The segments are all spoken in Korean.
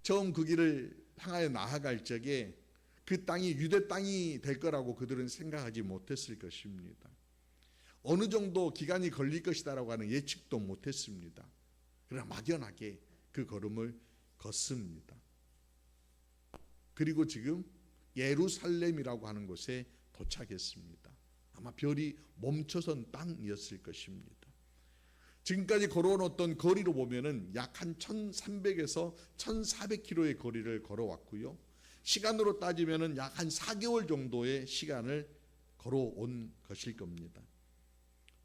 처음 그 길을 향하여 나아갈 적에 그 땅이 유대 땅이 될 거라고 그들은 생각하지 못했을 것입니다. 어느 정도 기간이 걸릴 것이다라고 하는 예측도 못했습니다. 그러나 막연하게 그 걸음을 걷습니다. 그리고 지금 예루살렘이라고 하는 곳에 도착했습니다. 아마 별이 멈춰선 땅이었을 것입니다. 지금까지 걸어온 어떤 거리로 보면은 약 한 1300에서 1400km의 거리를 걸어왔고요. 시간으로 따지면은 약 한 4개월 정도의 시간을 걸어온 것일 겁니다.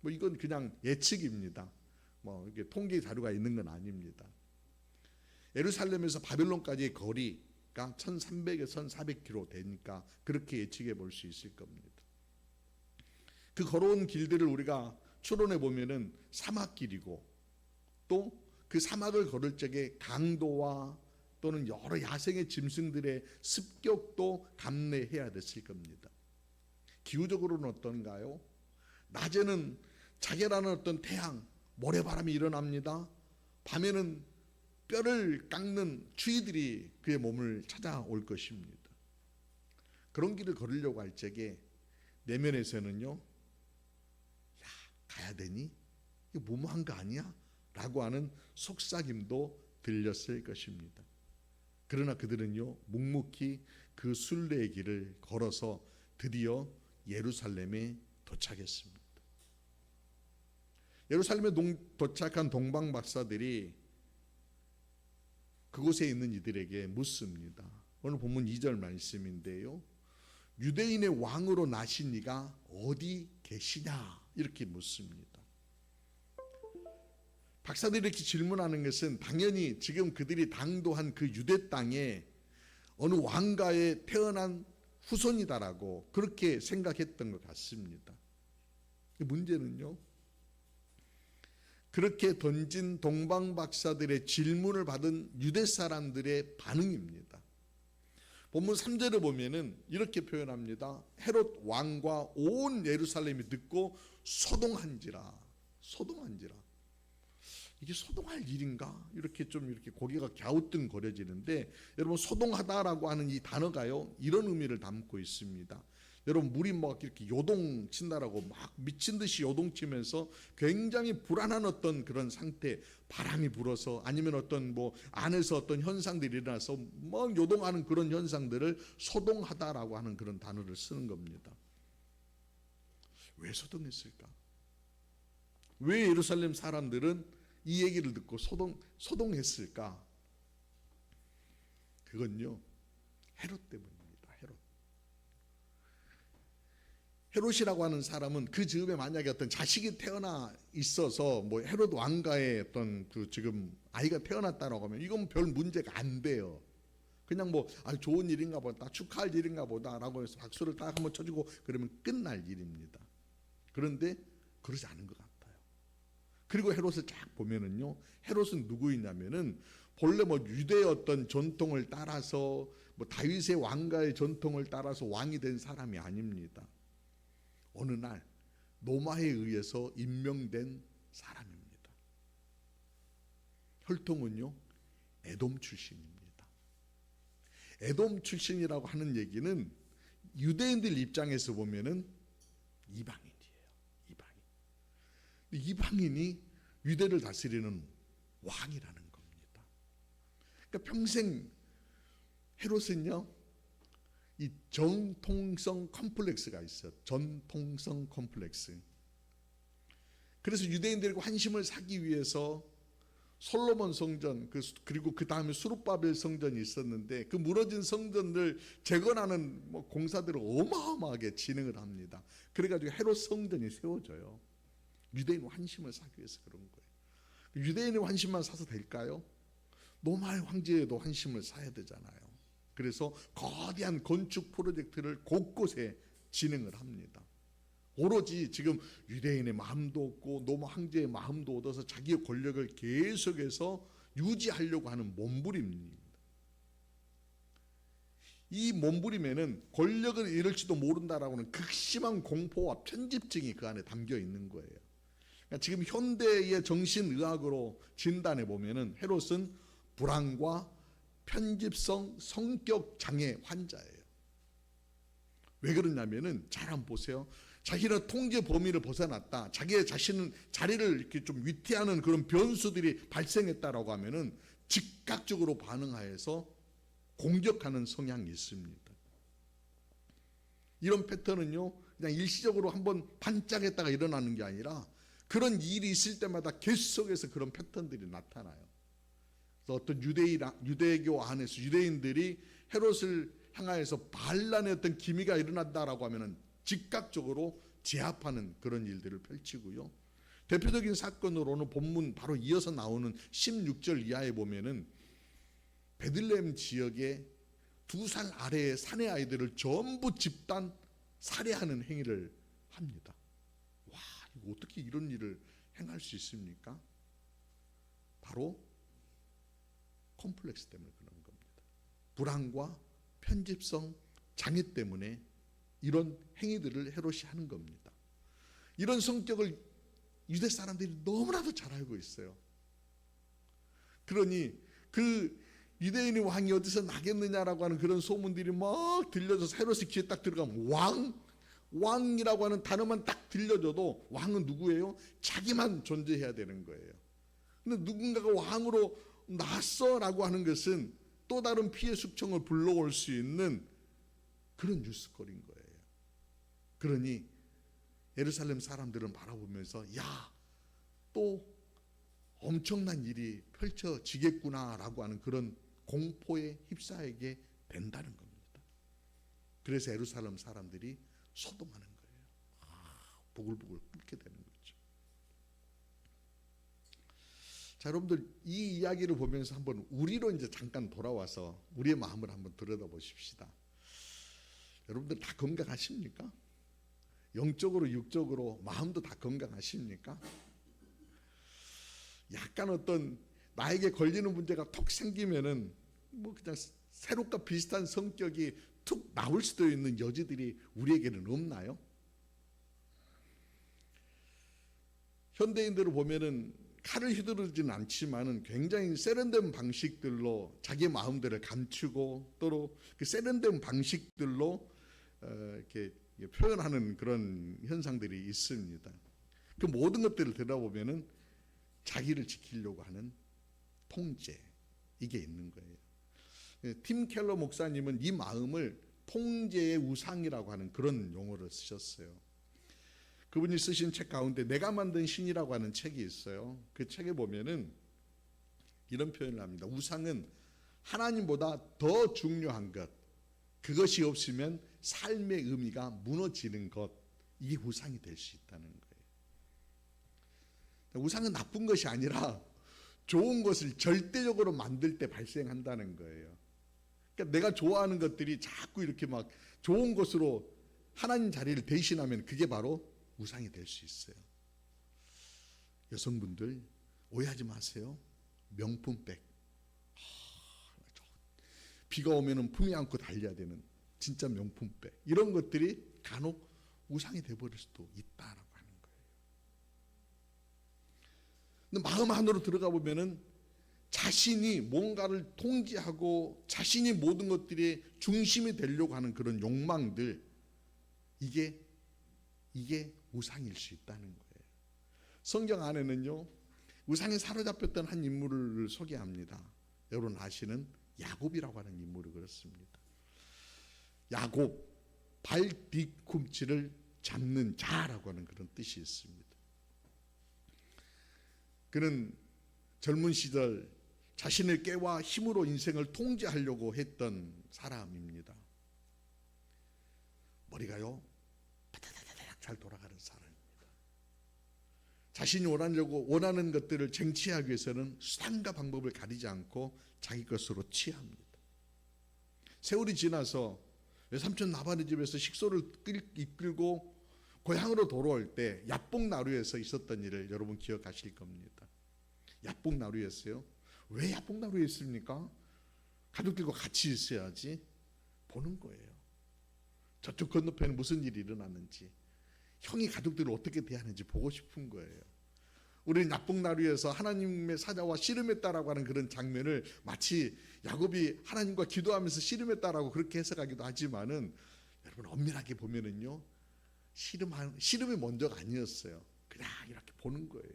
뭐 이건 그냥 예측입니다. 뭐 이게 통계 자료가 있는 건 아닙니다. 예루살렘에서 바벨론까지의 거리가 1300에서 1400km 되니까 그렇게 예측해 볼 수 있을 겁니다. 그 걸어온 길들을 우리가 추론해 보면은 사막길이고 또 그 사막을 걸을 적에 강도와 또는 여러 야생의 짐승들의 습격도 감내해야 됐을 겁니다. 기후적으로는 어떤가요? 낮에는 자결하는 어떤 태양, 모래바람이 일어납니다. 밤에는 뼈를 깎는 추위들이 그의 몸을 찾아올 것입니다. 그런 길을 걸으려고 할 적에 내면에서는요, 야, 가야 되니? 이거 무모한 거 아니야? 라고 하는 속삭임도 들렸을 것입니다. 그러나 그들은요, 묵묵히 그 순례의 길을 걸어서 드디어 예루살렘에 도착했습니다. 예루살렘에 도착한 동방 박사들이 그곳에 있는 이들에게 묻습니다. 오늘 본문 2절 말씀인데요. 유대인의 왕으로 나신 이가 어디 계시냐? 이렇게 묻습니다. 박사들이 이렇게 질문하는 것은 당연히 지금 그들이 당도한 그 유대 땅에 어느 왕가에 태어난 후손이다라고 그렇게 생각했던 것 같습니다. 문제는요, 그렇게 던진 동방 박사들의 질문을 받은 유대 사람들의 반응입니다. 본문 3절을 보면은 이렇게 표현합니다. 헤롯 왕과 온 예루살렘이 듣고 소동한지라. 이게 소동할 일인가? 이렇게 좀 이렇게 고개가 갸우뚱거려지는데, 여러분 소동하다라고 하는 이 단어가요, 이런 의미를 담고 있습니다. 여러분 물이 막 이렇게 요동친다라고 막 미친 듯이 요동치면서 굉장히 불안한 어떤 그런 상태, 바람이 불어서 아니면 어떤 뭐 안에서 어떤 현상들이 일어나서 막 요동하는 그런 현상들을 소동하다라고 하는 그런 단어를 쓰는 겁니다. 왜 소동했을까? 왜 예루살렘 사람들은 이 얘기를 듣고 소동했을까? 그건요, 헤롯 때문입니다. 헤롯이라고 하는 사람은 그 즈음에 만약에 어떤 자식이 태어나 있어서 뭐 헤롯 왕가의 어떤 그 지금 아이가 태어났다라고 하면 이건 별 문제가 안 돼요. 그냥 뭐 좋은 일인가 보다, 축하할 일인가 보다라고 해서 박수를 딱 한번 쳐주고 그러면 끝날 일입니다. 그런데 그러지 않은 것 같아요. 그리고 헤롯을 쫙 보면은요, 헤롯은 누구이냐면은 본래 뭐 유대의 어떤 전통을 따라서 뭐 다윗의 왕가의 전통을 따라서 왕이 된 사람이 아닙니다. 어느 날 로마에 의해서 임명된 사람입니다. 혈통은요, 에돔 출신입니다. 에돔 출신이라고 하는 얘기는 유대인들 입장에서 보면은 이방인이에요. 이방인이 유대를 다스리는 왕이라는 겁니다. 그러니까 평생 헤롯은요, 이 정통성 컴플렉스가 있어요. 전통성 컴플렉스. 그래서 유대인들과 환심을 사기 위해서 솔로몬 성전, 그리고 그 다음에 수룹바벨 성전이 있었는데 그 무너진 성전을 재건하는 뭐 공사들을 어마어마하게 진행을 합니다. 그래가지고 헤롯 성전이 세워져요. 유대인 환심을 사기 위해서 그런 거예요. 유대인의 환심만 사서 될까요? 로마의 황제에도 환심을 사야 되잖아요. 그래서 거대한 건축 프로젝트를 곳곳에 진행을 합니다. 오로지 지금 유대인의 마음도 얻고 로마 황제의 마음도 얻어서 자기의 권력을 계속해서 유지하려고 하는 몸부림입니다. 이 몸부림에는 권력을 잃을지도 모른다라고 하는 극심한 공포와 편집증이 그 안에 담겨 있는 거예요. 그러니까 지금 현대의 정신의학으로 진단해 보면은 헤롯은 불안과 편집성 성격 장애 환자예요. 왜 그러냐면은 잘 한번 보세요. 자기가 통제 범위를 벗어났다, 자기의 자신은 자리를 이렇게 좀 위태하는 그런 변수들이 발생했다라고 하면은 즉각적으로 반응하여서 공격하는 성향이 있습니다. 이런 패턴은요, 그냥 일시적으로 한번 반짝했다가 일어나는 게 아니라 그런 일이 있을 때마다 계속해서 그런 패턴들이 나타나요. 그래서 어떤 유대교 안에서 유대인들이 헤롯을 향하여서 반란의 어떤 기미가 일어난다라고 하면은 즉각적으로 제압하는 그런 일들을 펼치고요. 대표적인 사건으로는 본문 바로 이어서 나오는 16절 이하에 보면은 베들레헴 지역에 2살 아래의 사내 아이들을 전부 집단 살해하는 행위를 합니다. 와, 이거 어떻게 이런 일을 행할 수 있습니까? 바로 콤플렉스 때문에 그런 겁니다. 불안과 편집성 장애 때문에 이런 행위들을 헤롯이 하는 겁니다. 이런 성격을 유대 사람들이 너무나도 잘 알고 있어요. 그러니 그 유대인의 왕이 어디서 나겠느냐라고 하는 그런 소문들이 막 들려져서 헤롯의 귀에 딱 들어가면 왕이라고 하는 단어만 딱 들려줘도 왕은 누구예요? 자기만 존재해야 되는 거예요. 근데 누군가가 왕으로 나왔어라고 하는 것은 또 다른 피해 숙청을 불러올 수 있는 그런 뉴스거리인 거예요. 그러니 예루살렘 사람들은 바라보면서 야, 또 엄청난 일이 펼쳐지겠구나라고 하는 그런 공포에 휩싸이게 된다는 겁니다. 그래서 예루살렘 사람들이 소동하는 거예요. 부글부글 끓게 되는 거죠. 자, 여러분들 이 이야기를 보면서 한번 우리로 이제 잠깐 돌아와서 우리의 마음을 한번 들여다보십시다. 여러분들 다 건강하십니까? 영적으로 육적으로 마음도 다 건강하십니까? 약간 어떤 나에게 걸리는 문제가 톡 생기면은 뭐 그냥 새롭고 비슷한 성격이 툭 나올 수도 있는 여지들이 우리에게는 없나요? 현대인들을 보면은 칼을 휘두르지는 않지만은 굉장히 세련된 방식들로 자기 마음들을 감추고 또 그 세련된 방식들로 이렇게 표현하는 그런 현상들이 있습니다. 그 모든 것들을 들여다보면은 자기를 지키려고 하는 통제, 이게 있는 거예요. 팀 켈러 목사님은 이 마음을 통제의 우상이라고 하는 그런 용어를 쓰셨어요. 그분이 쓰신 책 가운데 내가 만든 신이라고 하는 책이 있어요. 그 책에 보면은 이런 표현을 합니다. 우상은 하나님보다 더 중요한 것, 그것이 없으면 삶의 의미가 무너지는 것, 이게 우상이 될 수 있다는 거예요. 우상은 나쁜 것이 아니라 좋은 것을 절대적으로 만들 때 발생한다는 거예요. 그러니까 내가 좋아하는 것들이 자꾸 이렇게 막 좋은 것으로 하나님 자리를 대신하면 그게 바로 우상이 될 수 있어요. 여성분들 오해하지 마세요. 명품백, 비가 오면은 품에 안고 달려야 되는 진짜 명품백, 이런 것들이 간혹 우상이 돼버릴 수도 있다라고 하는 거예요. 근데 마음 안으로 들어가 보면은 자신이 뭔가를 통제하고 자신이 모든 것들의 중심이 되려고 하는 그런 욕망들, 이게 우상일 수 있다는 거예요. 성경 안에는요, 우상에 사로잡혔던 한 인물을 소개합니다. 여러분 아시는 야곱이라고 하는 인물이 그렇습니다. 야곱, 발 뒤꿈치를 잡는 자라고 하는 그런 뜻이 있습니다. 그는 젊은 시절 자신의 꾀와 힘으로 인생을 통제하려고 했던 사람입니다. 머리가요 바다다다닥 잘 돌아가는 사람입니다. 자신이 원하는 것들을 쟁취하기 위해서는 수단과 방법을 가리지 않고 자기 것으로 취합니다. 세월이 지나서 외삼촌 나발의 집에서 식소를 이끌고 고향으로 돌아올 때 야뽕나루에서 있었던 일을 여러분 기억하실 겁니다. 야뽕나루였어요. 왜 야뽕나루에 있습니까? 가족들과 같이 있어야지. 보는 거예요. 저쪽 건너편에 무슨 일이 일어났는지, 형이 가족들을 어떻게 대하는지 보고 싶은 거예요. 우리는 야복나루에서 하나님의 사자와 씨름했다라고 하는 그런 장면을 마치 야곱이 하나님과 기도하면서 씨름했다라고 그렇게 해석하기도 하지만은, 여러분 엄밀하게 보면은요, 씨름이 먼저가 아니었어요. 그냥 이렇게 보는 거예요.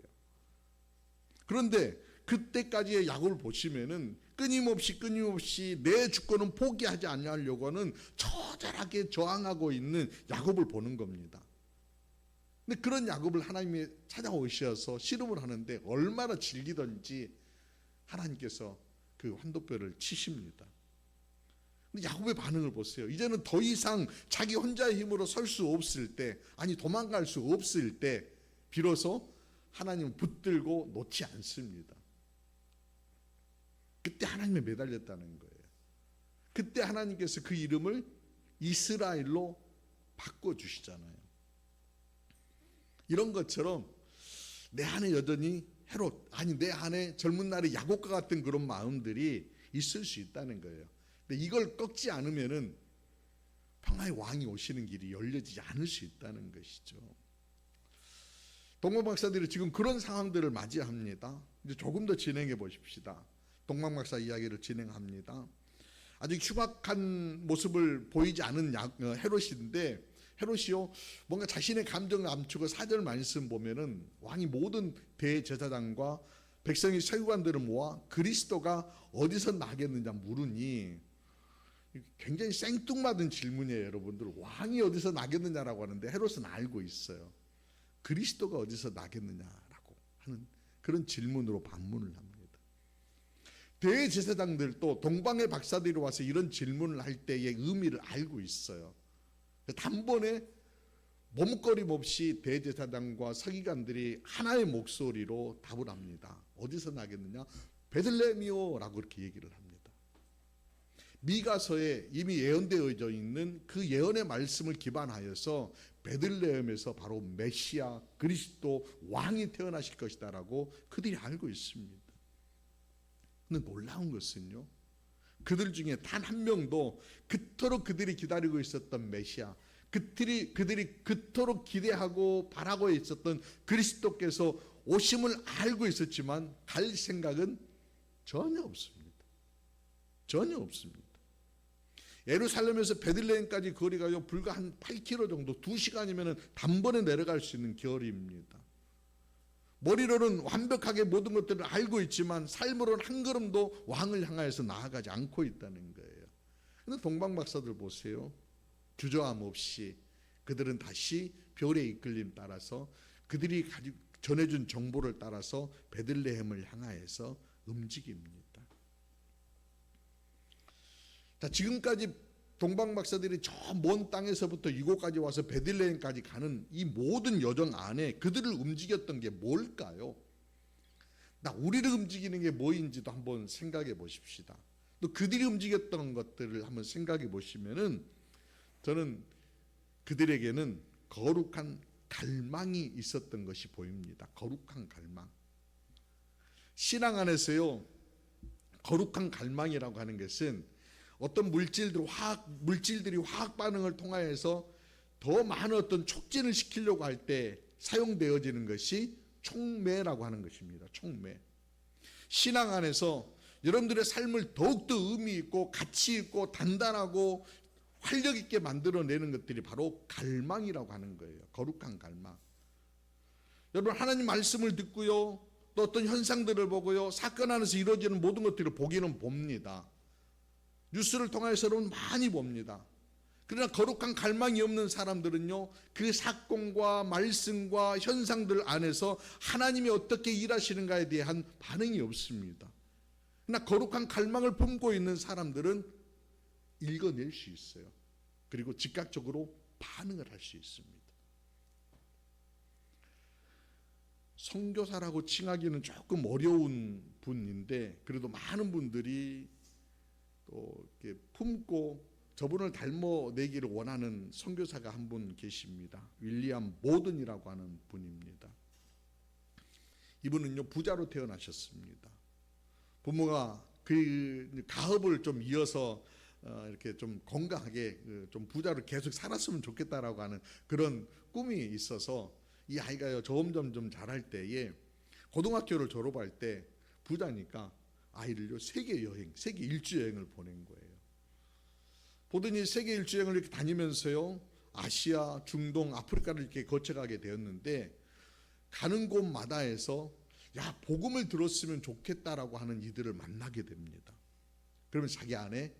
그런데 그때까지의 야곱을 보시면은 끊임없이 내 주권은 포기하지 않으려고 하는 처절하게 저항하고 있는 야곱을 보는 겁니다. 근데 그런 야곱을 하나님이 찾아오셔서 씨름을 하는데 얼마나 질기던지 하나님께서 그 환도뼈를 치십니다. 근데 야곱의 반응을 보세요. 이제는 더 이상 자기 혼자의 힘으로 설 수 없을 때, 아니 도망갈 수 없을 때 비로소 하나님은 붙들고 놓지 않습니다. 그때 하나님에 매달렸다는 거예요. 그때 하나님께서 그 이름을 이스라엘로 바꿔주시잖아요. 이런 것처럼 내 안에 여전히 내 안에 젊은 날의 야곱과 같은 그런 마음들이 있을 수 있다는 거예요. 근데 이걸 꺾지 않으면은 평화의 왕이 오시는 길이 열려지지 않을 수 있다는 것이죠. 동방 박사들이 지금 그런 상황들을 맞이합니다. 이제 조금 더 진행해 보십시다. 동방 박사 이야기를 진행합니다. 아직 휴박한 모습을 보이지 않은 헤롯인데, 헤롯이요 뭔가 자신의 감정을 감추고 4절 말씀 보면은 왕이 모든 대제사장과 백성의 서기관들을 모아 그리스도가 어디서 나겠느냐 물으니, 굉장히 생뚱맞은 질문이에요. 여러분들, 왕이 어디서 나겠느냐라고 하는데 헤롯은 알고 있어요. 그리스도가 어디서 나겠느냐라고 하는 그런 질문으로 반문을 합니다. 대제사장들도 동방의 박사들이 와서 이런 질문을 할 때의 의미를 알고 있어요. 단번에 머뭇거림 없이 대제사장과 서기관들이 하나의 목소리로 답을 합니다. 어디서 나겠느냐? 베들레헴이요 라고 그렇게 얘기를 합니다. 미가서에 이미 예언되어져 있는 그 예언의 말씀을 기반하여서 베들레헴에서 바로 메시아 그리스도 왕이 태어나실 것이다 라고 그들이 알고 있습니다. 근데 놀라운 것은요, 그들 중에 단 한 명도 그토록 그들이 기다리고 있었던 메시아, 그들이 그토록 기대하고 바라고 있었던 그리스도께서 오심을 알고 있었지만 갈 생각은 전혀 없습니다. 전혀 없습니다. 예루살렘에서 베들레헴까지 거리가 불과 한 8km 정도, 2시간이면 단번에 내려갈 수 있는 거리입니다. 머리로는 완벽하게 모든 것들을 알고 있지만 삶으로는 한 걸음도 왕을 향하여서 나아가지 않고 있다는 거예요. 그런데 동방박사들 보세요. 주저함 없이 그들은 다시 별의 이끌림 따라서, 그들이 전해준 정보를 따라서 베들레헴을 향하여서 움직입니다. 자, 지금까지 동방박사들이 저 먼 땅에서부터 이곳까지 와서 베들레헴까지 가는 이 모든 여정 안에 그들을 움직였던 게 뭘까요? 우리를 움직이는 게 뭐인지도 한번 생각해 보십시다. 또 그들이 움직였던 것들을 한번 생각해 보시면은, 저는 그들에게는 거룩한 갈망이 있었던 것이 보입니다. 거룩한 갈망. 신앙 안에서요, 거룩한 갈망이라고 하는 것은 어떤 물질들이 화학 반응을 통하여서 더 많은 어떤 촉진을 시키려고 할 때 사용되어지는 것이 촉매라고 하는 것입니다. 촉매. 신앙 안에서 여러분들의 삶을 더욱더 의미 있고 가치 있고 단단하고 활력 있게 만들어내는 것들이 바로 갈망이라고 하는 거예요. 거룩한 갈망. 여러분, 하나님 말씀을 듣고요, 또 어떤 현상들을 보고요, 사건 안에서 이루어지는 모든 것들을 보기는 봅니다. 뉴스를 통해서는 많이 봅니다. 그러나 거룩한 갈망이 없는 사람들은요, 그 사건과 말씀과 현상들 안에서 하나님이 어떻게 일하시는가에 대한 반응이 없습니다. 그러나 거룩한 갈망을 품고 있는 사람들은 읽어낼 수 있어요. 그리고 즉각적으로 반응을 할 수 있습니다. 선교사라고 칭하기는 조금 어려운 분인데, 그래도 많은 분들이 또 이렇게 품고 저분을 닮아내기를 원하는 선교사가 한 분 계십니다. 윌리엄 모든이라고 하는 분입니다. 이분은요, 부자로 태어나셨습니다. 부모가 그 가업을 좀 이어서 이렇게 좀 건강하게 좀 부자로 계속 살았으면 좋겠다라고 하는 그런 꿈이 있어서 이 아이가요 점점 좀 자랄 때에 고등학교를 졸업할 때 부자니까 아이를요 세계 여행, 세계 일주 여행을 보낸 거예요. 보더니 세계 일주 여행을 이렇게 다니면서요 아시아, 중동, 아프리카를 이렇게 거쳐가게 되었는데 가는 곳마다에서 야 복음을 들었으면 좋겠다라고 하는 이들을 만나게 됩니다. 그러면 자기 안에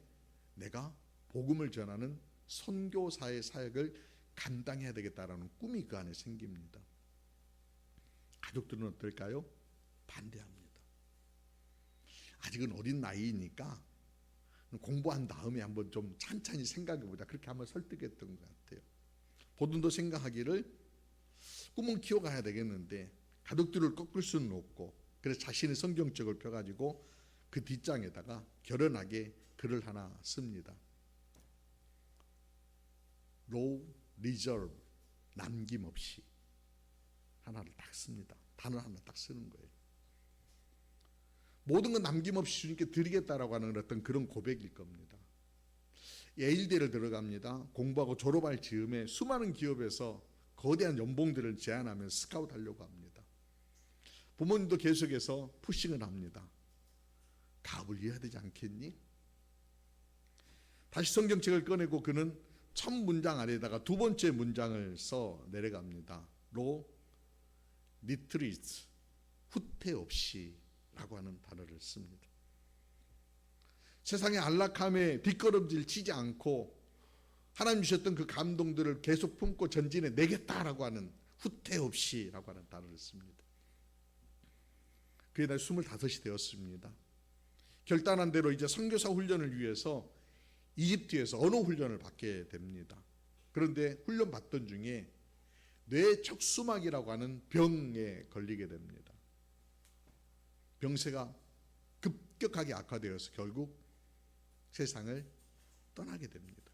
내가 복음을 전하는 선교사의 사역을 감당해야 되겠다라는 꿈이 그 안에 생깁니다. 가족들은 어떨까요? 반대합니다. 아직은 어린 나이니까 공부한 다음에 한번 좀 찬찬히 생각해보자. 그렇게 한번 설득했던 것 같아요. 보든도 생각하기를 꿈은 키워가야 되겠는데 가족들을 꺾을 수는 없고, 그래서 자신의 성경책을 펴가지고 그 뒷장에다가 결연하게 글을 하나 씁니다. No reserve, 남김없이 하나를 딱 씁니다. 단어 하나 딱 쓰는 거예요. 모든 건 남김없이 주님께 드리겠다라고 하는 어떤 그런 고백일 겁니다. 예일대를 들어갑니다. 공부하고 졸업할 즈음에 수많은 기업에서 거대한 연봉들을 제안하면 스카우트 하려고 합니다. 부모님도 계속해서 푸싱을 합니다. 가업을 이어야 되지 않겠니? 다시 성경책을 꺼내고 그는 첫 문장 아래에다가 두 번째 문장을 써 내려갑니다. 로 리트리트, 후퇴 없이 라고 하는 단어를 씁니다. 세상의 안락함에 뒷걸음질 치지 않고 하나님 주셨던 그 감동들을 계속 품고 전진해 내겠다라고 하는 후퇴 없이 라고 하는 단어를 씁니다. 그에 날 25이 되었습니다. 결단한 대로 이제 선교사 훈련을 위해서 이집트에서 언어 훈련을 받게 됩니다. 그런데 훈련 받던 중에 뇌척수막이라고 하는 병에 걸리게 됩니다. 병세가 급격하게 악화되어서 결국 세상을 떠나게 됩니다.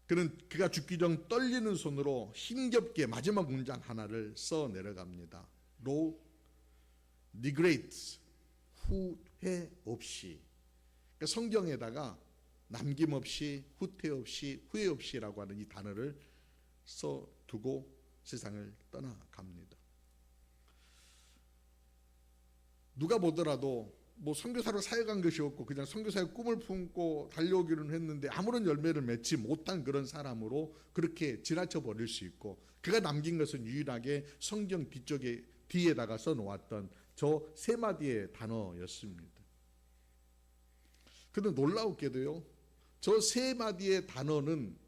그는 그가 죽기 전 떨리는 손으로 힘겹게 마지막 문장 하나를 써 내려갑니다. No regrets, 후회 없이. 그러니까 성경에다가 남김없이, 후퇴 없이, 후회 없이라고 하는 이 단어를 써두고 세상을 떠나갑니다. 누가 보더라도 뭐 선교사로 사역한 것이 없고 그냥 선교사의 꿈을 품고 달려오기는 했는데 아무런 열매를 맺지 못한 그런 사람으로 그렇게 지나쳐 버릴 수 있고, 그가 남긴 것은 유일하게 성경 뒤에다가 써놓았던 저 세 마디의 단어였습니다. 그런데 놀라웠게도요, 저 세 마디의 단어는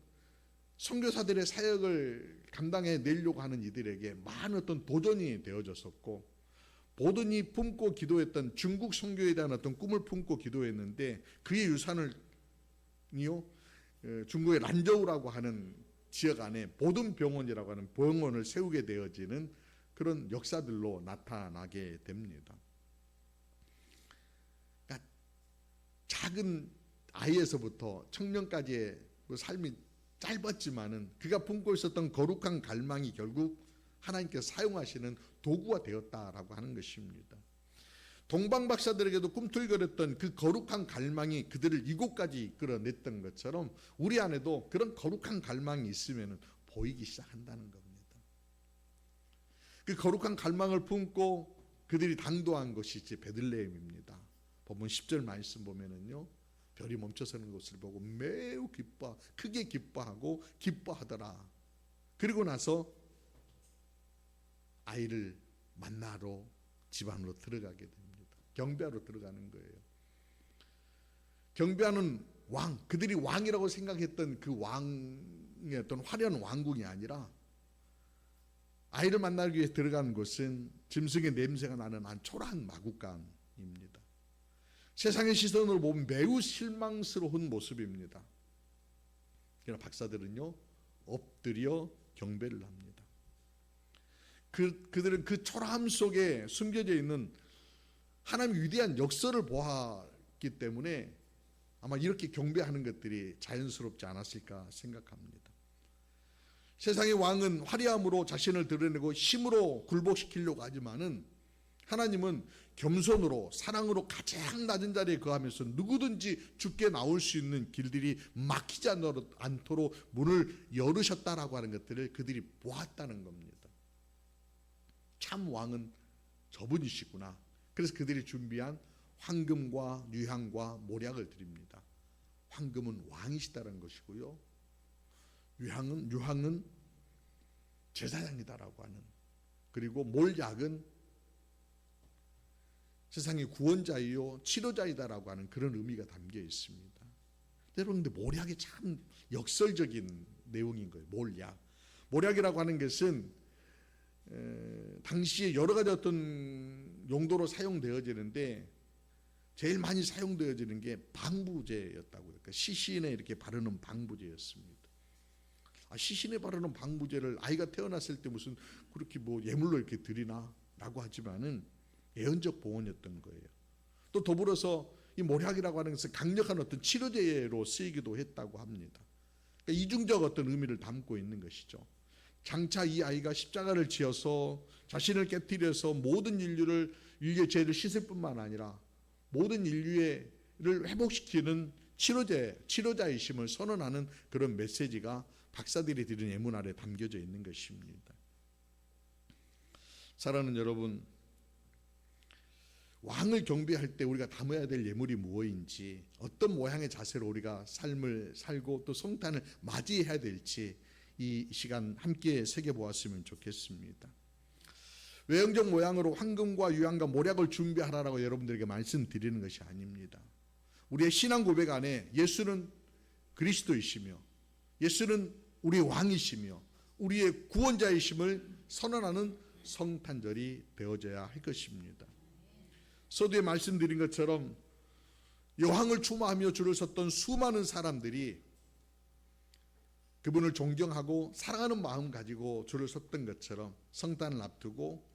선교사들의 사역을 감당해 내려고 하는 이들에게 많은 어떤 도전이 되어졌었고, 보든이 품고 기도했던 중국 선교에 대한 어떤 꿈을 품고 기도했는데 그의 유산을요 중국의 란저우라고 하는 지역 안에 보든 병원이라고 하는 병원을 세우게 되어지는 그런 역사들로 나타나게 됩니다. 그러니까 작은 아이에서부터 청년까지의 삶이 짧았지만은 그가 품고 있었던 거룩한 갈망이 결국 하나님께서 사용하시는 도구가 되었다라고 하는 것입니다. 동방 박사들에게도 꿈틀거렸던 그 거룩한 갈망이 그들을 이곳까지 이끌어냈던 것처럼 우리 안에도 그런 거룩한 갈망이 있으면 보이기 시작한다는 겁니다. 그 거룩한 갈망을 품고 그들이 당도한 것이 이제 베들레헴입니다. 본문 10절 말씀 보면은요, 별이 멈춰서는 것을 보고 매우 크게 기뻐하고 기뻐하더라. 그리고 나서 아이를 만나러 집 안으로 들어가게 됩니다. 경배하러 들어가는 거예요. 경배하는 왕, 그들이 왕이라고 생각했던 그 왕의 어떤 화려한 왕궁이 아니라 아이를 만나기 위해 들어가는 곳은 짐승의 냄새가 나는 한 초라한 마구간입니다. 세상의 시선으로 보면 매우 실망스러운 모습입니다. 그러나 박사들은요 엎드려 경배를 합니다. 그들은 그 초라함 속에 숨겨져 있는 하나님의 위대한 역사를 보았기 때문에 아마 이렇게 경배하는 것들이 자연스럽지 않았을까 생각합니다. 세상의 왕은 화려함으로 자신을 드러내고 힘으로 굴복시키려고 하지만은 하나님은 겸손으로 사랑으로 가장 낮은 자리에 거하면서 누구든지 죽게 나올 수 있는 길들이 막히지 않도록 문을 열으셨다라고 하는 것들을 그들이 보았다는 겁니다. 참 왕은 저분이시구나. 그래서 그들이 준비한 황금과 유향과 모략을 드립니다. 황금은 왕이시다는 것이고요, 유향은 제사장이다라고 하는, 그리고 몰약은 세상의 구원자이요 치료자이다라고 하는 그런 의미가 담겨 있습니다. 여러분, 근데 모략이 참 역설적인 내용인 거예요. 모략이라고 하는 것은 당시에 여러 가지 어떤 용도로 사용되어지는데 제일 많이 사용되어지는 게 방부제였다고. 그러니까 시신에 이렇게 바르는 방부제였습니다. 시신에 바르는 방부제를 아이가 태어났을 때 무슨 그렇게 뭐 예물로 이렇게 드리나 라고 하지만은 예언적 보온이었던 거예요. 또 더불어서 이 모략이라고 하는 것은 강력한 어떤 치료제로 쓰이기도 했다고 합니다. 그러니까 이중적 어떤 의미를 담고 있는 것이죠. 장차 이 아이가 십자가를 지어서 자신을 깨뜨려서 모든 인류의 죄를 씻을 뿐만 아니라 모든 인류를 회복시키는 치료자이심을 선언하는 그런 메시지가 박사들이 드린 예문 아래 담겨져 있는 것입니다. 사랑하는 여러분, 왕을 경배할 때 우리가 담아야 될 예물이 무엇인지, 어떤 모양의 자세로 우리가 삶을 살고 또 성탄을 맞이해야 될지 이 시간 함께 새겨보았으면 좋겠습니다. 외형적 모양으로 황금과 유향과 모략을 준비하라고 여러분들에게 말씀드리는 것이 아닙니다. 우리의 신앙 고백 안에 예수는 그리스도이시며 예수는 우리의 왕이시며 우리의 구원자이심을 선언하는 성탄절이 되어져야 할 것입니다. 서두에 말씀드린 것처럼 여왕을 추모하며 줄을 섰던 수많은 사람들이 그분을 존경하고 사랑하는 마음 가지고 줄을 섰던 것처럼 성탄을 앞두고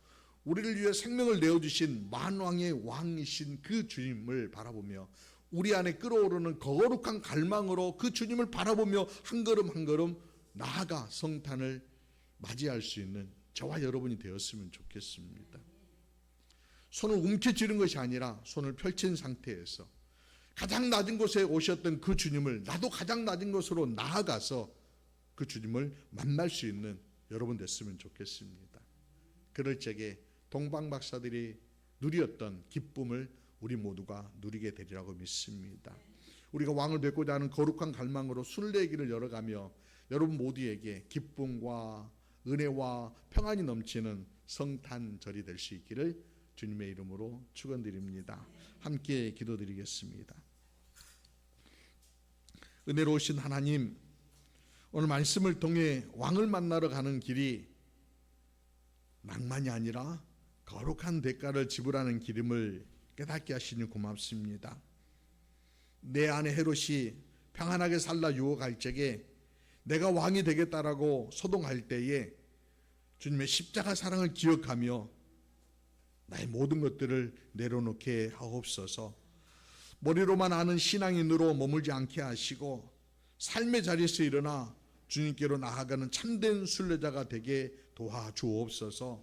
우리를 위해 생명을 내어주신 만왕의 왕이신 그 주님을 바라보며 우리 안에 끓어오르는 거룩한 갈망으로 그 주님을 바라보며 한 걸음 한 걸음 나아가 성탄을 맞이할 수 있는 저와 여러분이 되었으면 좋겠습니다. 손을 움켜쥐는 것이 아니라 손을 펼친 상태에서 가장 낮은 곳에 오셨던 그 주님을 나도 가장 낮은 곳으로 나아가서 그 주님을 만날 수 있는 여러분 됐으면 좋겠습니다. 그럴 적에 동방박사들이 누렸던 기쁨을 우리 모두가 누리게 되리라고 믿습니다. 우리가 왕을 뵙고자 하는 거룩한 갈망으로 순례의 길을 열어가며 여러분 모두에게 기쁨과 은혜와 평안이 넘치는 성탄절이 될 수 있기를 주님의 이름으로 축원드립니다. 함께 기도드리겠습니다. 은혜로우신 하나님, 오늘 말씀을 통해 왕을 만나러 가는 길이 낭만이 아니라 거룩한 대가를 지불하는 길임을 깨닫게 하시니 고맙습니다. 내 아내 헤롯이 평안하게 살라 유혹할 적에 내가 왕이 되겠다라고 소동할 때에 주님의 십자가 사랑을 기억하며 나의 모든 것들을 내려놓게 하옵소서. 머리로만 아는 신앙인으로 머물지 않게 하시고 삶의 자리에서 일어나 주님께로 나아가는 참된 순례자가 되게 도와주옵소서.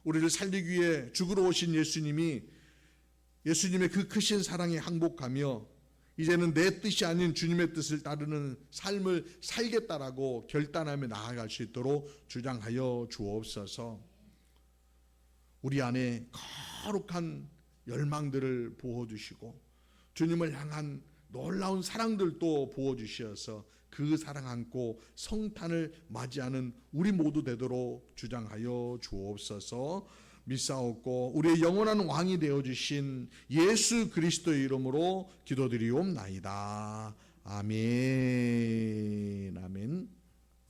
우리를 살리기 위해 죽으러 오신 예수님이 예수님의 그 크신 사랑에 항복하며 이제는 내 뜻이 아닌 주님의 뜻을 따르는 삶을 살겠다라고 결단하며 나아갈 수 있도록 주장하여 주옵소서. 우리 안에 거룩한 열망들을 부어주시고 주님을 향한 놀라운 사랑들도 부어주셔서 그 사랑 안고 성탄을 맞이하는 우리 모두 되도록 주장하여 주옵소서. 믿사옵고 우리의 영원한 왕이 되어주신 예수 그리스도의 이름으로 기도드리옵나이다. 아멘.